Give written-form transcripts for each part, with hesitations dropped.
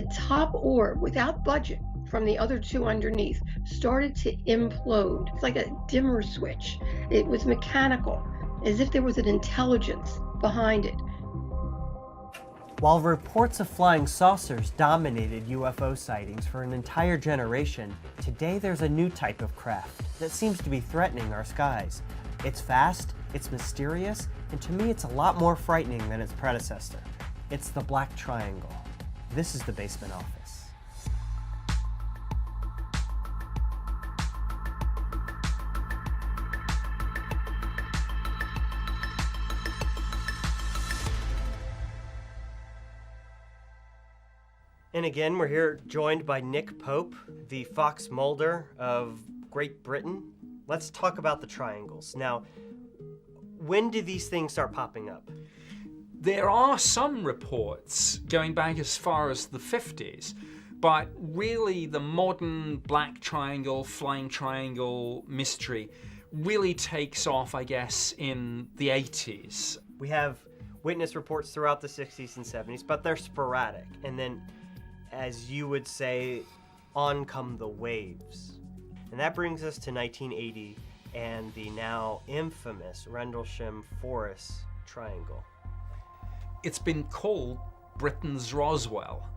the top orb, without budget, from the other two underneath, started to implode. It's like a dimmer switch. It was mechanical, as if there was an intelligence behind it. While reports of flying saucers dominated UFO sightings for an entire generation, today there's a new type of craft that seems to be threatening our skies. It's fast, it's mysterious, and to me it's a lot more frightening than its predecessor. It's the Black Triangle. This is the Basement Office. And again, we're here joined by Nick Pope, the Fox Mulder of Great Britain. Let's talk about the triangles. Now, when did these things start popping up? There are some reports going back as far as the 50s, but really the modern black triangle, flying triangle mystery really takes off, I guess, in the 80s. We have witness reports throughout the 60s and 70s, but they're sporadic. And then, as you would say, on come the waves. And that brings us to 1980 and the now infamous Rendlesham Forest Triangle. It's been called Britain's Roswell.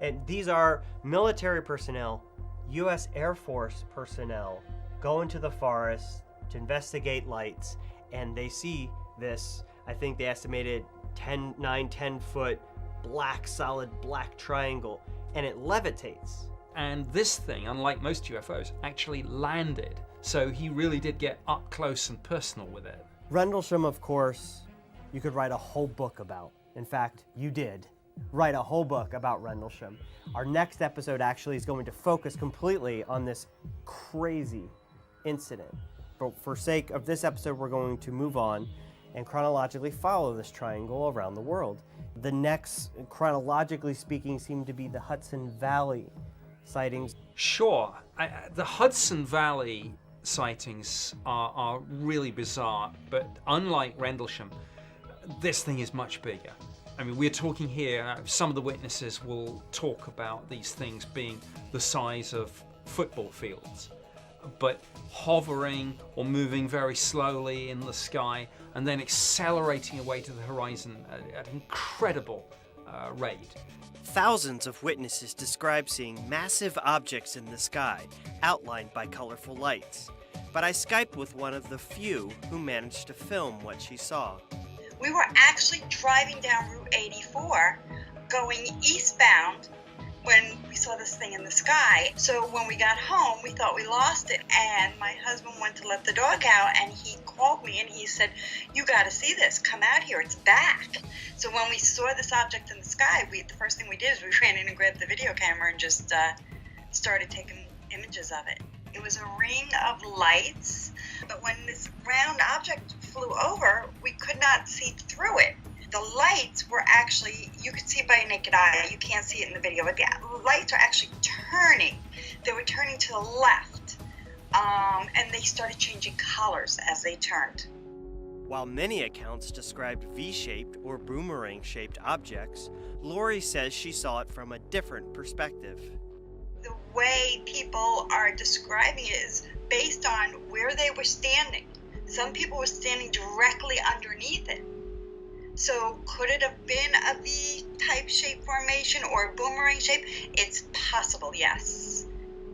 And these are military personnel, U.S. Air Force personnel, go into the forest to investigate lights, and they see this, I think they estimated 10 foot solid black triangle, and it levitates. And this thing, unlike most UFOs, actually landed. So he really did get up close and personal with it. Rendlesham, of course, you could write a whole book about. In fact, you did write a whole book about Rendlesham. Our next episode actually is going to focus completely on this crazy incident. But for sake of this episode, we're going to move on and chronologically follow this triangle around the world. The next, chronologically speaking, seem to be the Hudson Valley sightings. Sure. The Hudson Valley sightings are really bizarre, but unlike Rendlesham, this thing is much bigger. I mean, we're talking here, some of the witnesses will talk about these things being the size of football fields, but hovering or moving very slowly in the sky and then accelerating away to the horizon at an incredible rate. Thousands of witnesses describe seeing massive objects in the sky, outlined by colorful lights. But I Skyped with one of the few who managed to film what she saw. We were actually driving down Route 84, going eastbound, when we saw this thing in the sky. So when we got home, we thought we lost it, and my husband went to let the dog out, and he called me and he said, "You got to see this, come out here, it's back." So when we saw this object in the sky, the first thing we did is we ran in and grabbed the video camera and just started taking images of it. It was a ring of lights, but when this round object flew over, we could not see through it. The lights were actually, you could see it by a naked eye, you can't see it in the video, but the lights are actually turning. They were turning to the left, and they started changing colors as they turned. While many accounts described V-shaped or boomerang-shaped objects, Lori says she saw it from a different perspective. The way people are describing it is based on where they were standing. Some people were standing directly underneath it. So could it have been a V-type shape formation or a boomerang shape? It's possible, yes.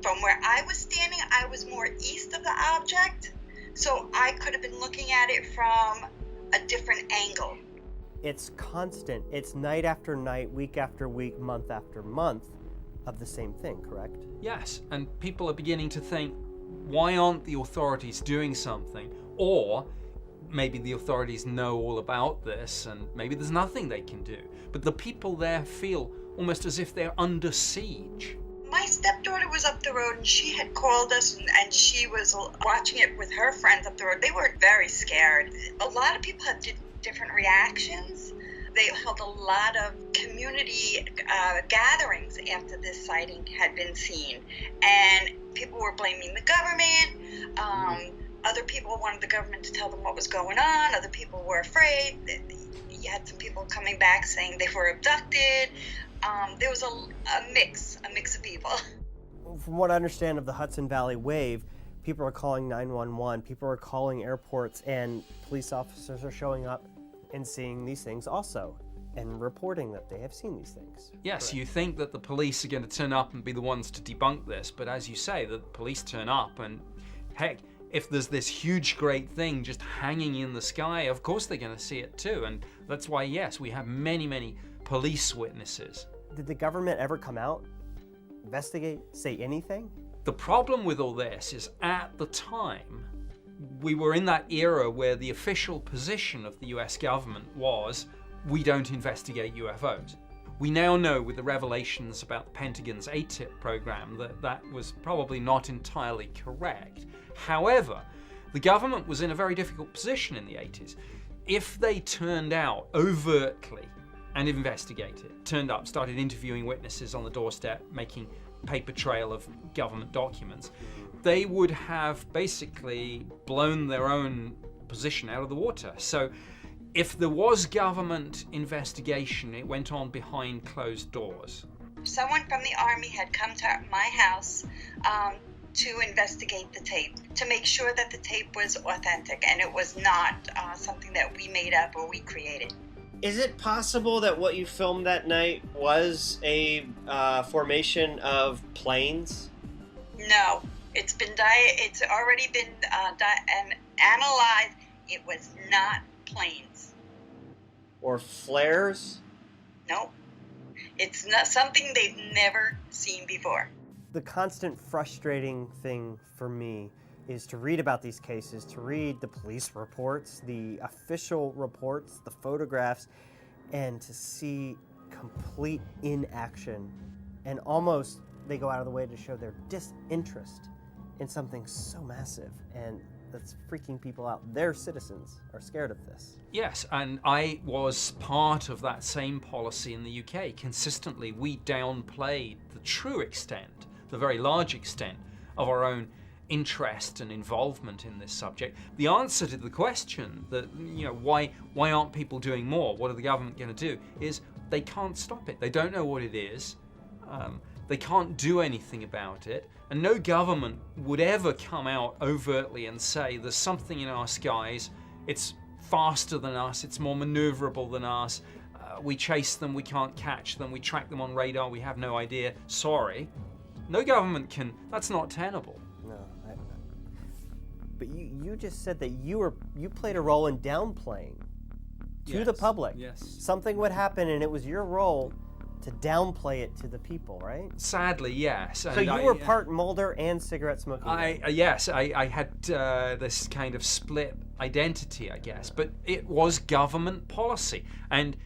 From where I was standing, I was more east of the object, so I could have been looking at it from a different angle. It's constant. It's night after night, week after week, month after month of the same thing, correct? Yes, and people are beginning to think, why aren't the authorities doing something? Or maybe the authorities know all about this and maybe there's nothing they can do. But the people there feel almost as if they're under siege. My stepdaughter was up the road and she had called us and she was watching it with her friends up the road. They were very scared. A lot of people had different reactions. They held a lot of community gatherings after this sighting had been seen. And people were blaming the government. Other people wanted the government to tell them what was going on. Other people were afraid. You had some people coming back saying they were abducted. There was a mix of people. From what I understand of the Hudson Valley wave, people are calling 911, people are calling airports, and police officers are showing up and seeing these things also, and reporting that they have seen these things. Yes, Correct. You think that the police are going to turn up and be the ones to debunk this, but as you say, the police turn up, and heck, if there's this huge great thing just hanging in the sky, of course they're going to see it too, and that's why, yes, we have many police witnesses. Did the government ever come out, investigate, say anything? The problem with all this is at the time, we were in that era where the official position of the US government was, we don't investigate UFOs. We now know with the revelations about the Pentagon's ATIP program that that was probably not entirely correct. However, the government was in a very difficult position in the 80s. If they turned out overtly and investigated, turned up, started interviewing witnesses on the doorstep, making paper trail of government documents, they would have basically blown their own position out of the water. So if there was government investigation, it went on behind closed doors. Someone from the Army had come to my house to investigate the tape, to make sure that the tape was authentic and it was not something that we made up or we created. Is it possible that what you filmed that night was a formation of planes? No, it's already been and analyzed. It was not planes. Or flares? No, it's not something they've never seen before. The constant frustrating thing for me is to read about these cases, to read the police reports, the official reports, the photographs, and to see complete inaction. And almost they go out of the way to show their disinterest in something so massive and that's freaking people out. Their citizens are scared of this. Yes, and I was part of that same policy in the UK. Consistently, we downplayed the true extent, the very large extent of our own interest and involvement in this subject. The answer to the question that, why aren't people doing more? What are the government going to do? Is they can't stop it. They don't know what it is. They can't do anything about it. And no government would ever come out overtly and say there's something in our skies, it's faster than us, it's more maneuverable than us, we chase them, we can't catch them, we track them on radar, we have no idea, sorry. No government can, that's not tenable. No, but you just said that you played a role in downplaying to the public. Yes. Something would happen and it was your role to downplay it to the people, right? Sadly, yes. So you were part Mulder and cigarette smoking. Yes, I had this kind of split identity, I guess, but it was government policy. And,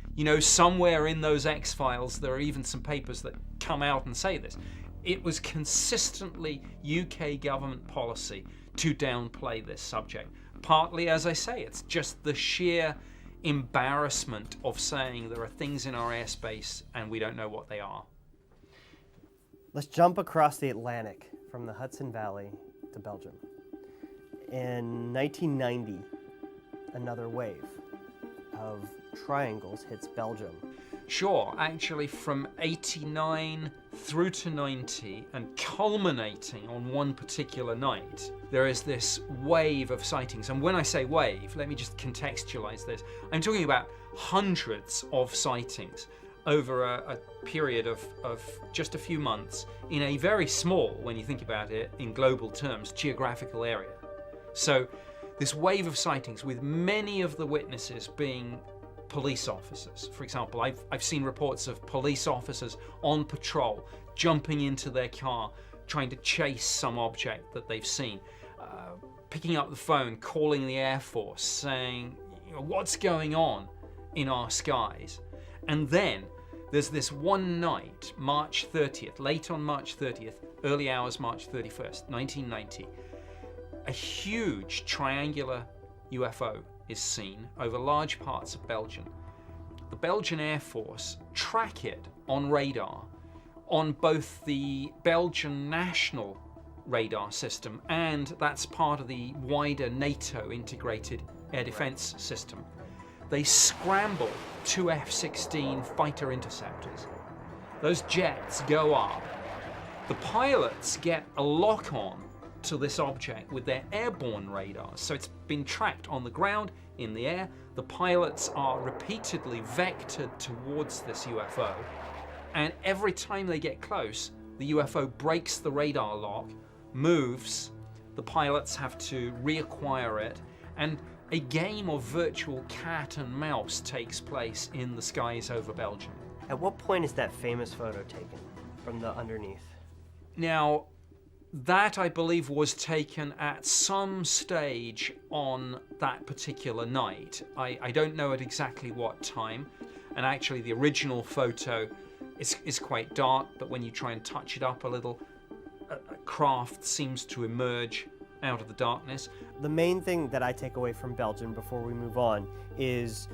somewhere in those X-Files, there are even some papers that come out and say this. It was consistently UK government policy to downplay this subject. Partly, as I say, it's just the sheer embarrassment of saying there are things in our airspace and we don't know what they are. Let's jump across the Atlantic from the Hudson Valley to Belgium. In 1990, another wave of triangles hits Belgium. Sure, actually from 89 through to 90 and culminating on one particular night, there is this wave of sightings. And when I say wave, let me just contextualize this. I'm talking about hundreds of sightings over a period of just a few months in a very small, when you think about it in global terms, geographical area. So this wave of sightings with many of the witnesses being police officers. For example, I've seen reports of police officers on patrol jumping into their car, trying to chase some object that they've seen, picking up the phone, calling the Air Force, saying, what's going on in our skies? And then there's this one night, March 30th, late on March 30th, early hours March 31st, 1990, a huge triangular UFO is seen over large parts of Belgium. The Belgian Air Force track it on radar on both the Belgian national radar system and that's part of the wider NATO integrated air defense system. They scramble two F-16 fighter interceptors those jets go up. The pilots get a lock on to this object with their airborne radars. So it's been tracked on the ground, in the air. The pilots are repeatedly vectored towards this UFO. And every time they get close, the UFO breaks the radar lock, moves, the pilots have to reacquire it, and a game of virtual cat and mouse takes place in the skies over Belgium. At what point is that famous photo taken from the underneath? Now, that I believe was taken at some stage on that particular night. I don't know at exactly what time, and actually the original photo is quite dark, but when you try and touch it up a little, a craft seems to emerge out of the darkness. The main thing that I take away from Belgium before we move on is,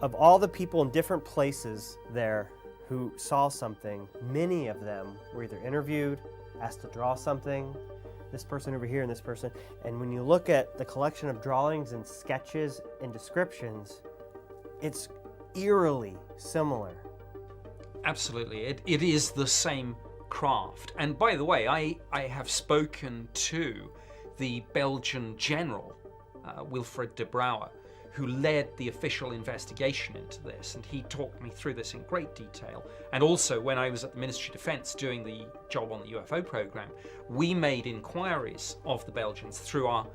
of all the people in different places there who saw something, many of them were either interviewed, asked to draw something, this person over here and this person. And when you look at the collection of drawings and sketches and descriptions, it's eerily similar. Absolutely, it is the same craft. And by the way, I have spoken to the Belgian general, Wilfred de Brouwer, who led the official investigation into this, and he talked me through this in great detail. And also, when I was at the Ministry of Defence doing the job on the UFO program, we made inquiries of the Belgians through our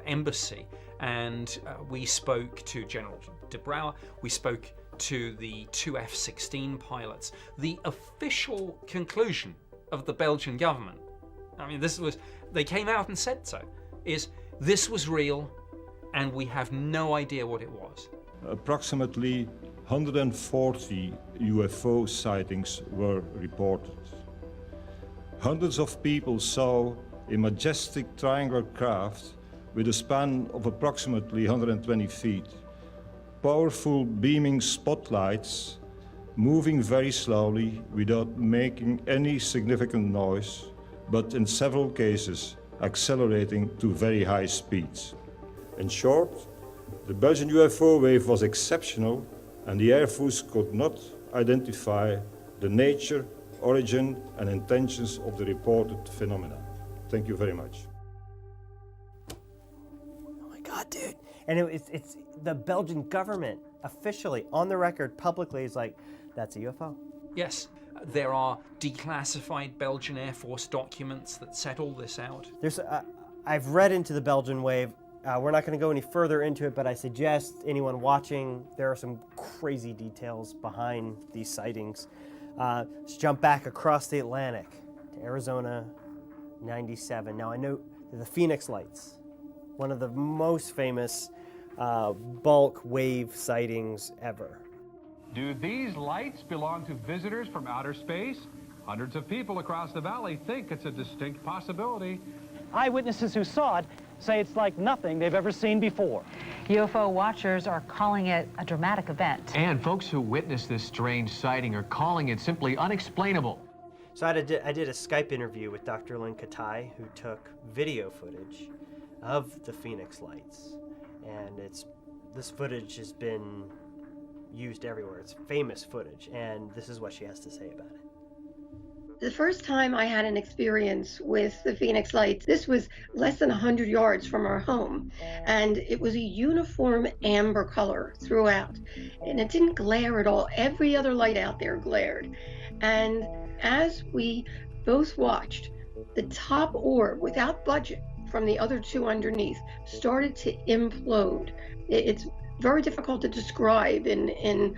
embassy, and we spoke to General de Brouwer, we spoke to the two F-16 pilots. The official conclusion of the Belgian government, I mean, they came out and said so, is this was real, and we have no idea what it was. Approximately 140 UFO sightings were reported. Hundreds of people saw a majestic triangular craft with a span of approximately 120 feet, powerful beaming spotlights moving very slowly without making any significant noise, but in several cases accelerating to very high speeds. In short, the Belgian UFO wave was exceptional, and the Air Force could not identify the nature, origin, and intentions of the reported phenomena. Thank you very much. Oh my God, dude. And it's the Belgian government officially, on the record, publicly, is like, that's a UFO. Yes, there are declassified Belgian Air Force documents that set all this out. I've read into the Belgian wave. We're not going to go any further into it, but I suggest anyone watching, there are some crazy details behind these sightings. Let's jump back across the Atlantic to Arizona, 97. Now I know the Phoenix Lights, one of the most famous bulk wave sightings ever. Do these lights belong to visitors from outer space? Hundreds of people across the valley think it's a distinct possibility. Eyewitnesses who saw it say it's like nothing they've ever seen before. UFO watchers are calling it a dramatic event. And folks who witnessed this strange sighting are calling it simply unexplainable. So I did a Skype interview with Dr. Lynn Katai, who took video footage of the Phoenix Lights. And this footage has been used everywhere. It's famous footage, and this is what she has to say about it. The first time I had an experience with the Phoenix Lights, this was less than 100 yards from our home, and it was a uniform amber color throughout, and it didn't glare at all. Every other light out there glared. And as we both watched, the top orb, without budget, from the other two underneath, started to implode. It's very difficult to describe in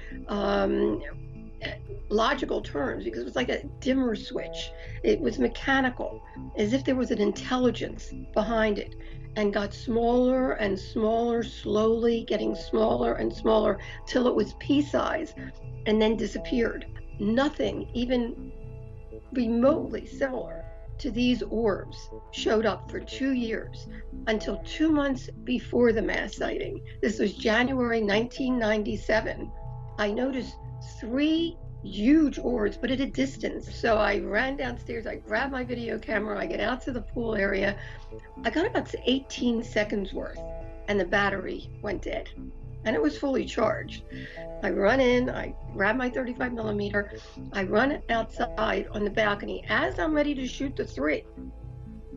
logical terms, because it was like a dimmer switch. It was mechanical, as if there was an intelligence behind it, and got smaller and smaller, slowly getting smaller and smaller till it was pea-size, and then disappeared. Nothing even remotely similar to these orbs showed up for 2 years, until 2 months before the mass sighting. This was January 1997. I noticed 3 huge orbs, but at a distance. So I ran downstairs, I grabbed my video camera, I get out to the pool area. I got about 18 seconds worth, and the battery went dead. and it was fully charged. I run in, I grab my 35 millimeter, I run outside on the balcony. As I'm ready to shoot the 3,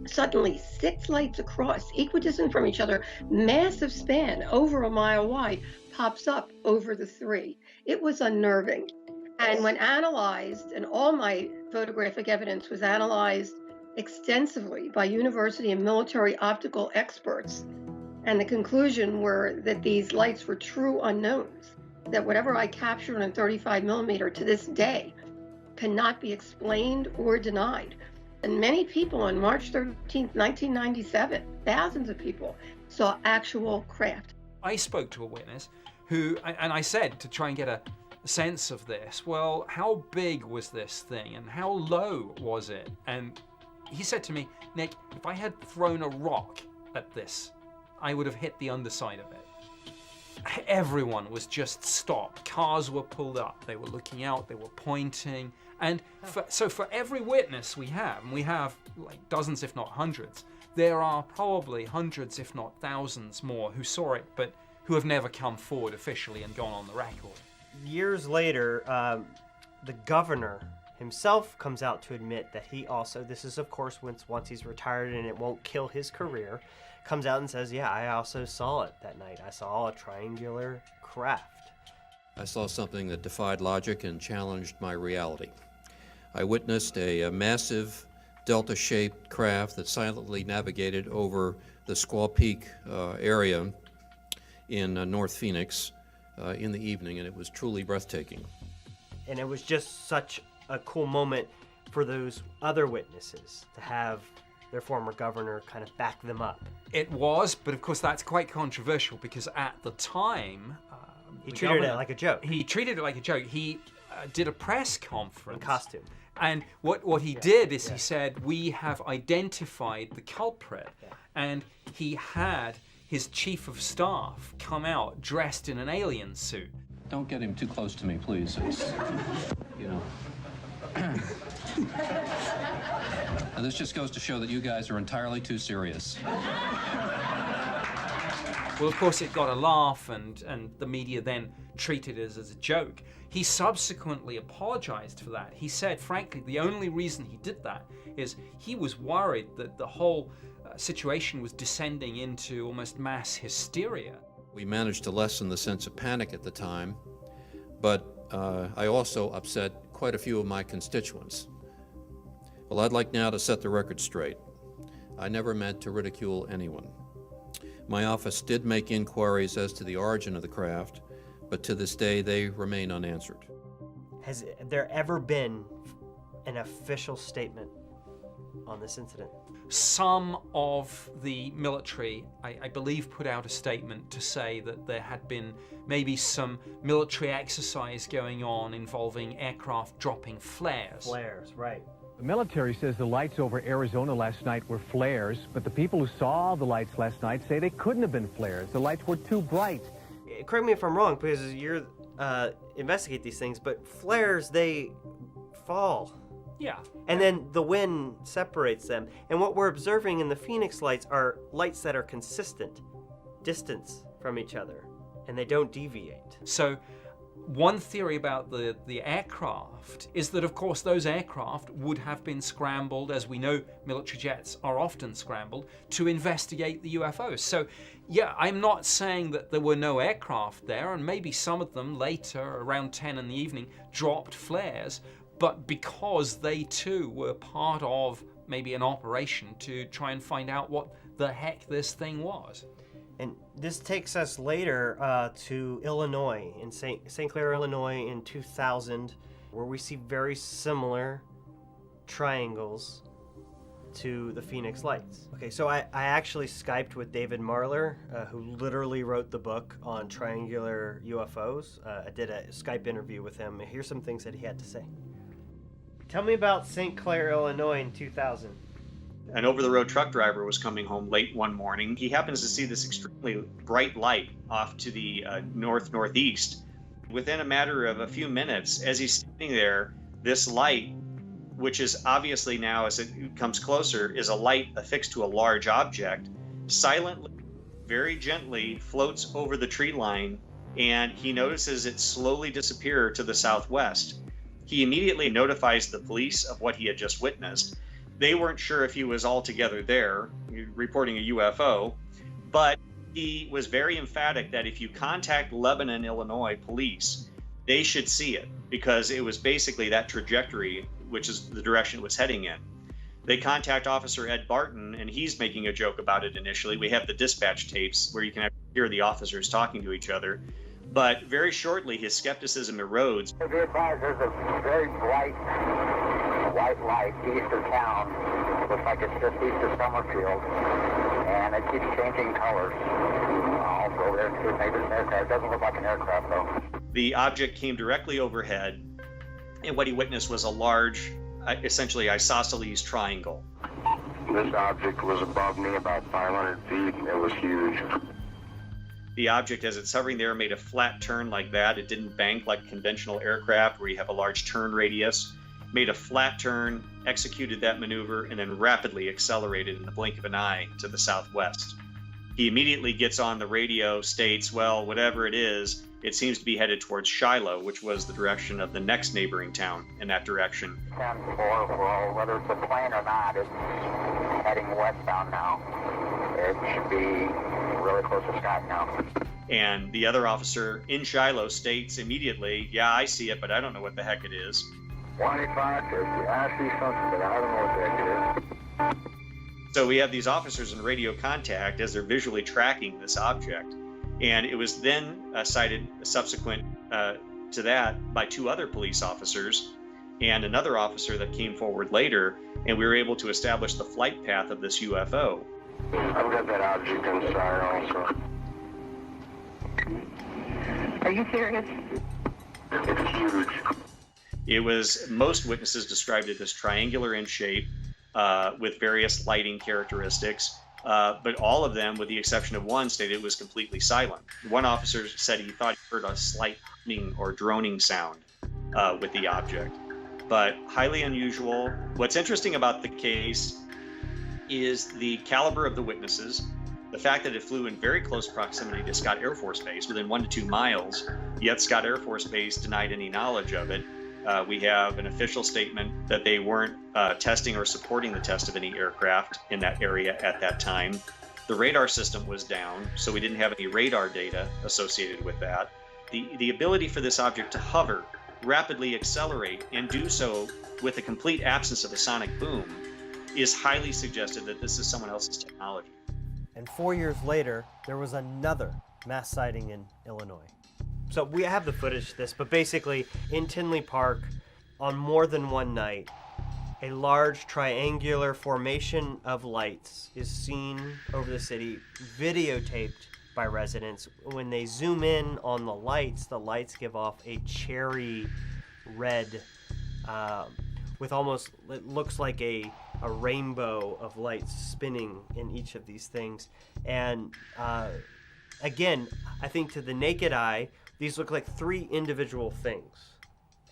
suddenly 6 lights across, equidistant from each other, massive span, over a mile wide, pops up over the 3. It was unnerving. And when analyzed, and all my photographic evidence was analyzed extensively by university and military optical experts, and the conclusion were that these lights were true unknowns, that whatever I captured on 35 millimeter to this day cannot be explained or denied. And many people on March 13th, 1997, thousands of people, saw actual craft. I spoke to a witness who, and I said to try and get a sense of this, well, how big was this thing and how low was it? And he said to me, Nick, if I had thrown a rock at this, I would have hit the underside of it. Everyone was just stopped. Cars were pulled up. They were looking out. They were pointing. And so for every witness we have, and we have like dozens if not hundreds, there are probably hundreds if not thousands more who saw it, but who have never come forward officially and gone on the record. Years later, the governor himself comes out to admit that he also, this is of course once he's retired and it won't kill his career, comes out and says, yeah, I also saw it that night. I saw a triangular craft. I saw something that defied logic and challenged my reality. I witnessed a massive delta-shaped craft that silently navigated over the Squaw Peak area in North Phoenix in the evening, and it was truly breathtaking. And it was just such a cool moment for those other witnesses to have their former governor kind of back them up. It was, but of course that's quite controversial because at the time... he treated it like a joke. He treated it like a joke. He did a press conference. In costume. And what he did is he said, we have identified the culprit. And he had his chief of staff come out dressed in an alien suit. Don't get him too close to me, please. It's, you know. Now, this just goes to show that you guys are entirely too serious. Well, of course, it got a laugh, and the media then treated it as a joke. He subsequently apologized for that. He said, frankly, the only reason he did that is he was worried that the whole situation was descending into almost mass hysteria. We managed to lessen the sense of panic at the time, but I also upset quite a few of my constituents. Well, I'd like now to set the record straight. I never meant to ridicule anyone. My office did make inquiries as to the origin of the craft, but to this day they remain unanswered. Has there ever been an official statement on this incident? Some of the military, I believe, put out a statement to say that there had been maybe some military exercise going on involving aircraft dropping flares. Flares, right. The military says the lights over Arizona last night were flares, but the people who saw the lights last night say they couldn't have been flares. The lights were too bright. Correct me if I'm wrong, because you're investigate these things, but flares, they fall. Yeah. And then the wind separates them. And what we're observing in the Phoenix lights are lights that are consistent distance from each other, and they don't deviate. So one theory about the aircraft is that, of course, those aircraft would have been scrambled, as we know military jets are often scrambled, to investigate the UFOs. So, yeah, I'm not saying that there were no aircraft there, and maybe some of them later, around 10 in the evening, dropped flares, but because they too were part of maybe an operation to try and find out what the heck this thing was. And this takes us later to Illinois, in St. Clair, Illinois in 2000, where we see very similar triangles to the Phoenix lights. Okay, so I actually Skyped with David Marler, who literally wrote the book on triangular UFOs. I did a Skype interview with him. Here's some things that he had to say. Tell me about St. Clair, Illinois in 2000. An over-the-road truck driver was coming home late one morning. He happens to see this extremely bright light off to the northeast. Within a matter of a few minutes, as he's standing there, this light, which is obviously now, as it comes closer, is a light affixed to a large object, silently, very gently floats over the tree line and he notices it slowly disappear to the southwest. He immediately notifies the police of what he had just witnessed. They weren't sure if he was altogether there, reporting a UFO, but he was very emphatic that if you contact Lebanon, Illinois police, they should see it, because it was basically that trajectory, which is the direction it was heading in. They contact Officer Ed Barton, and he's making a joke about it initially. We have the dispatch tapes where you can hear the officers talking to each other. But very shortly, his skepticism erodes. Be advised, there's a very bright white light east of town. Looks like it's just east of Summerfield, and it keeps changing colors. I'll go there and see if maybe it's an aircraft. It doesn't look like an aircraft, though. The object came directly overhead, and what he witnessed was a large, essentially isosceles triangle. This object was above me about 500 feet, and it was huge. The object, as it's hovering there, made a flat turn like that. It didn't bank like conventional aircraft where you have a large turn radius. Made a flat turn, executed that maneuver, and then rapidly accelerated in the blink of an eye to the southwest. He immediately gets on the radio, states, well, whatever it is, it seems to be headed towards Shiloh, which was the direction of the next neighboring town in that direction. 10-4, well, whether it's a plane or not, it's heading westbound now. It should be really close to Scott now. And the other officer in Shiloh states immediately, yeah, I see it, but I don't know what the heck it is. 2550, I see something, but I don't know what the heck it is. So we have these officers in radio contact as they're visually tracking this object. And it was then cited subsequent to that by two other police officers and another officer that came forward later, and we were able to establish the flight path of this UFO. I've got that object inside also. Are you serious? It's huge. It was, most witnesses described it as triangular in shape with various lighting characteristics. But all of them, with the exception of one, stated it was completely silent. One officer said he thought he heard a slight humming or droning sound with the object, but highly unusual. What's interesting about the case is the caliber of the witnesses, the fact that it flew in very close proximity to Scott Air Force Base, within 1 to 2 miles, yet Scott Air Force Base denied any knowledge of it. We have an official statement that they weren't testing or supporting the test of any aircraft in that area at that time. The radar system was down, so we didn't have any radar data associated with that. The ability for this object to hover, rapidly accelerate, and do so with a complete absence of a sonic boom is highly suggestive that this is someone else's technology. And 4 years later, there was another mass sighting in Illinois. So we have the footage of this, but basically in Tinley Park, on more than one night, a large triangular formation of lights is seen over the city, videotaped by residents. When they zoom in on the lights give off a cherry red, with almost, it looks like a rainbow of lights spinning in each of these things. And again, I think to the naked eye, these look like three individual things,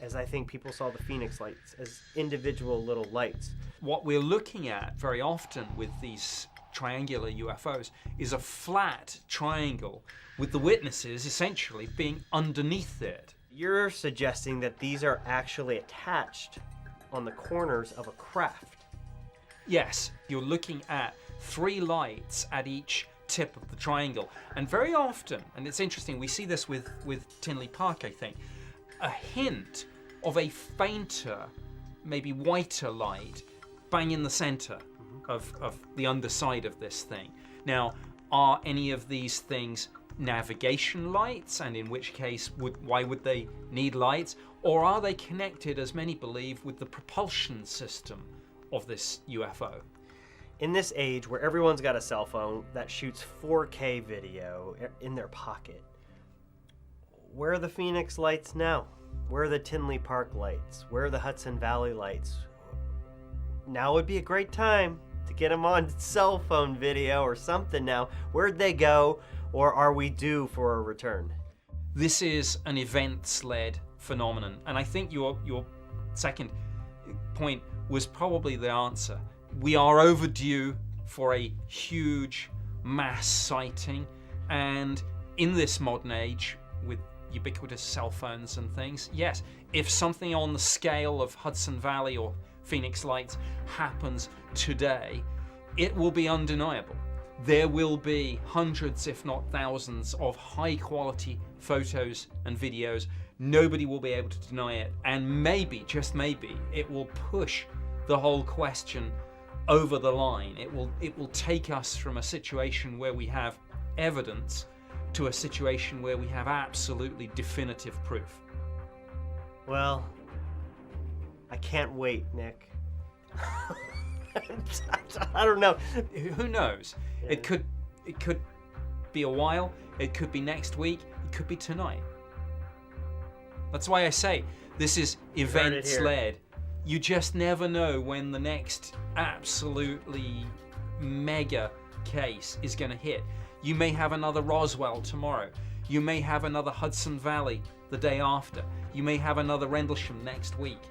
as I think people saw the Phoenix lights as individual little lights. What we're looking at very often with these triangular UFOs is a flat triangle with the witnesses essentially being underneath it. You're suggesting that these are actually attached on the corners of a craft. Yes, you're looking at three lights at each tip of the triangle, and very often, and it's interesting, we see this with Tinley Park, I think, a hint of a fainter, maybe whiter light bang in the center of the underside of this thing. Now, are any of these things navigation lights, and in which case why would they need lights, or are they connected, as many believe, with the propulsion system of this UFO? In this age where everyone's got a cell phone that shoots 4K video in their pocket, where are the Phoenix lights now? Where are the Tinley Park lights? Where are the Hudson Valley lights? Now would be a great time to get them on cell phone video or something now. Where'd they go, or are we due for a return? This is an events-led phenomenon, and I think your second point was probably the answer. We are overdue for a huge mass sighting, and in this modern age, with ubiquitous cell phones and things. Yes, if something on the scale of Hudson Valley or Phoenix Lights happens today, it will be undeniable. There will be hundreds, if not thousands, of high quality photos and videos. Nobody will be able to deny it, and maybe, just maybe, it will push the whole question over the line. It will take us from a situation where we have evidence to a situation where we have absolutely definitive proof. Well, I can't wait, Nick. I don't know. Who knows? Yeah. It could be a while. It could be next week. It could be tonight. That's why I say this is events led. You just never know when the next absolutely mega case is going to hit. You may have another Roswell tomorrow. You may have another Hudson Valley the day after. You may have another Rendlesham next week.